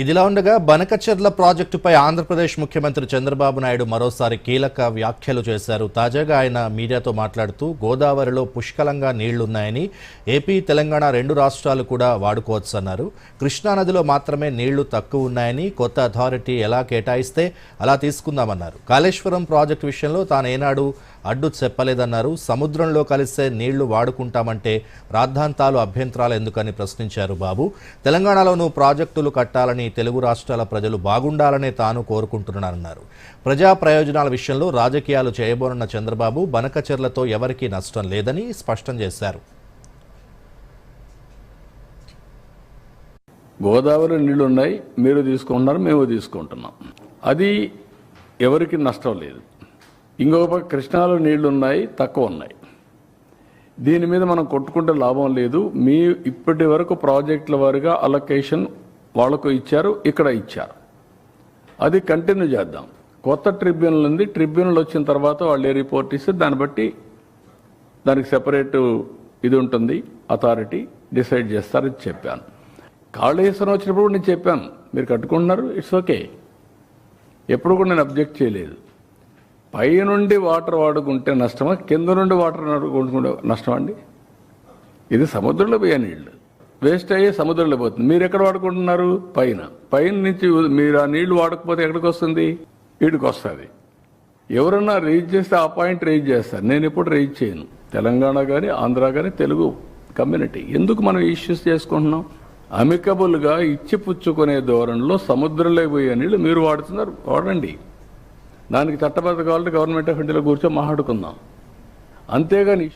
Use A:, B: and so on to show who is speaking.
A: ఇదిలా ఉండగా బనకచెర్ల ప్రాజెక్టుపై ఆంధ్రప్రదేశ్ ముఖ్యమంత్రి చంద్రబాబు నాయుడు మరోసారి కీలక వ్యాఖ్యలు చేశారు. తాజాగా ఆయన మీడియాతో మాట్లాడుతూ గోదావరిలో పుష్కలంగా నీళ్లున్నాయని, ఏపీ తెలంగాణ రెండు రాష్ట్రాలు కూడా వాడుకోవచ్చన్నారు. కృష్ణానదిలో మాత్రమే నీళ్లు తక్కువ ఉన్నాయని, కొత్త అథారిటీ ఎలా కేటాయిస్తే అలా తీసుకుందామన్నారు. కాళేశ్వరం ప్రాజెక్టు విషయంలో తానేనాడు అడ్డు చెప్పలేదన్నారు. సముద్రంలో కలిసే నీళ్లు వాడుకుంటామంటే రాద్ధాంతాలు, అభ్యంతరాలు ఎందుకని ప్రశ్నించారు బాబు. తెలంగాణలోనూ ప్రాజెక్టులు కట్టాలని, తెలుగు రాష్ట్రాల ప్రజలు బాగుండాలనే తాను కోరుకుంటున్నానన్నారు. ప్రజా ప్రయోజనాల విషయంలో రాజకీయాలు చేయబోనున్న చంద్రబాబు బనకచెర్లతో ఎవరికీ నష్టం లేదని స్పష్టం చేశారు.
B: గోదావరి నీళ్లున్నాయి, మీరు తీసుకుంటున్నారు, మేము తీసుకుంటున్నాం, అది ఎవరికి నష్టం లేదు. ఇంకొక పక్క కృష్ణాలో నీళ్లున్నాయి, తక్కువ ఉన్నాయి, దీని మీద మనం కొట్టుకుంటే లాభం లేదు. మీ ఇప్పటి వరకు ప్రాజెక్టుల వారిగా అలొకేషన్ వాళ్ళకు ఇచ్చారు, ఇక్కడ ఇచ్చారు, అది కంటిన్యూ చేద్దాం. కొత్త ట్రిబ్యునల్ ఉంది, ట్రిబ్యునల్ వచ్చిన తర్వాత వాళ్ళు ఏ రిపోర్ట్ ఇస్తే దాన్ని బట్టి దానికి సెపరేట్ ఇది ఉంటుంది, అథారిటీ డిసైడ్ చేస్తారని చెప్పాను. కాళేశ్వరం వచ్చినప్పుడు నేను చెప్పాను, మీరు కట్టుకుంటున్నారు, ఇట్స్ ఓకే, ఎప్పుడు కూడా నేను అబ్జెక్ట్ చేయలేదు. పై నుండి వాటర్ వాడుకుంటే నష్టమా, కింద నుండి వాటర్ వాడుకుంటే నష్టమా అండి? ఇది సముద్రంలో పోయే నీళ్ళు వేస్ట్ అయ్యే సముద్రంలో పోతుంది. మీరు ఎక్కడ వాడుకుంటున్నారు? పైన నుంచి మీరు ఆ నీళ్లు వాడకపోతే ఎక్కడికి వస్తుంది? వీడికి వస్తుంది. ఎవరన్నా రేజ్ చేస్తే ఆ పాయింట్ రేజ్ చేస్తారు, నేను ఎప్పుడు రేజ్ చేయను. తెలంగాణ కానీ ఆంధ్ర కానీ తెలుగు కమ్యూనిటీ ఎందుకు మనం ఇష్యూస్ చేసుకుంటున్నాం? అమికబుల్గా ఇచ్చిపుచ్చుకునే ధోరణిలో సముద్రంలో పోయే నీళ్ళు మీరు వాడుతున్నారు, వాడండి. దానికి చట్టబద్ధ కావాలంటే గవర్నమెంట్ ఆఫ్ ఇండియాలో కూర్చొని మాట్లాడుకుందాం, అంతేగాని